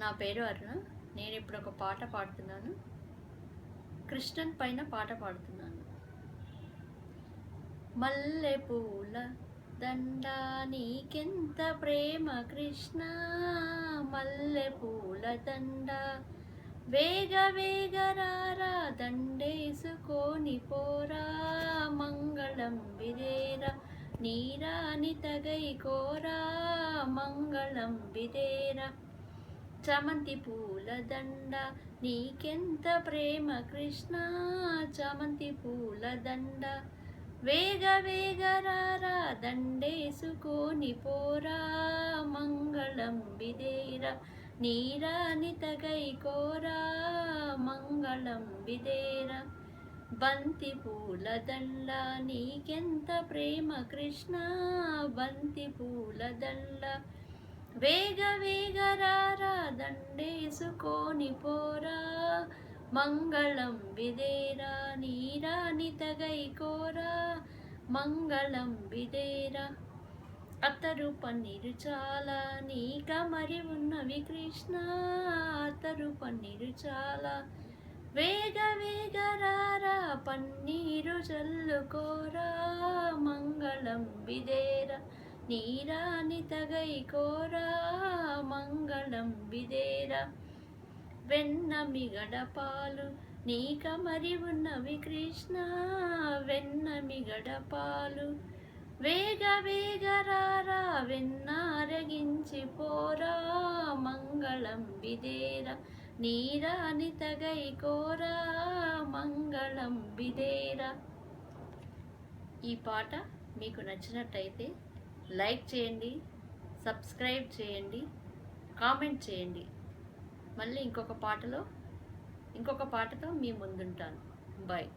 నా పేరు అరుణ. నేను ఇప్పుడు ఒక పాట పాడుతున్నాను. కృష్ణన్ పైన పాట పాడుతున్నాను. మల్లె పూల దండ నీకెంత ప్రేమ కృష్ణ, మల్లె పూల దండ వేగ వేగ రారా దండేసుకొని పోరా, మంగళం విదేరా నీరాని తగై కోరా, మంగళం విదేరా. చామంతి పూల దండ నీకెంత ప్రేమ కృష్ణ, చామంతి పూల దండ వేగ వేగ రారా దండేసుకొని పోరా, మంగళం విదేరా నీరాని తగై కోరా, మంగళం విదేరా. బంతి పూల దండ నీకెంత ప్రేమ కృష్ణ, బంతి పూల దండ వేగ వేగ రారా దండేసుకొని పోరా, మంగళం విదేరా నీరాని తగై కోరా, మంగళం విదేరా. అత్తరు పన్నీరు చాలా నీక మరి ఉన్నవి కృష్ణ, అత్తరు పన్నీరు చాలా వేగ వేగ రారా పన్నీరు చల్లుకోరా, మంగళం విదేరా నీరాని తగై కోరా, మంగళం విదేరా. వెన్న మిగడ పాలు నీక మరి ఉన్నవి కృష్ణ, వెన్న మిగడ పాలు వేగ వేగ రారా వెన్నారగించి పోరా, మంగళం విదేరా నీరాని తగై కోరా, మంగళం విదేరా. ఈ పాట మీకు నచ్చినట్టయితే లైక్ చేయండి, సబ్స్క్రైబ్ చేయండి, కామెంట్ చేయండి. మళ్ళీ ఇంకొక పాటతో మీ ముందుంటాను. బాయ్.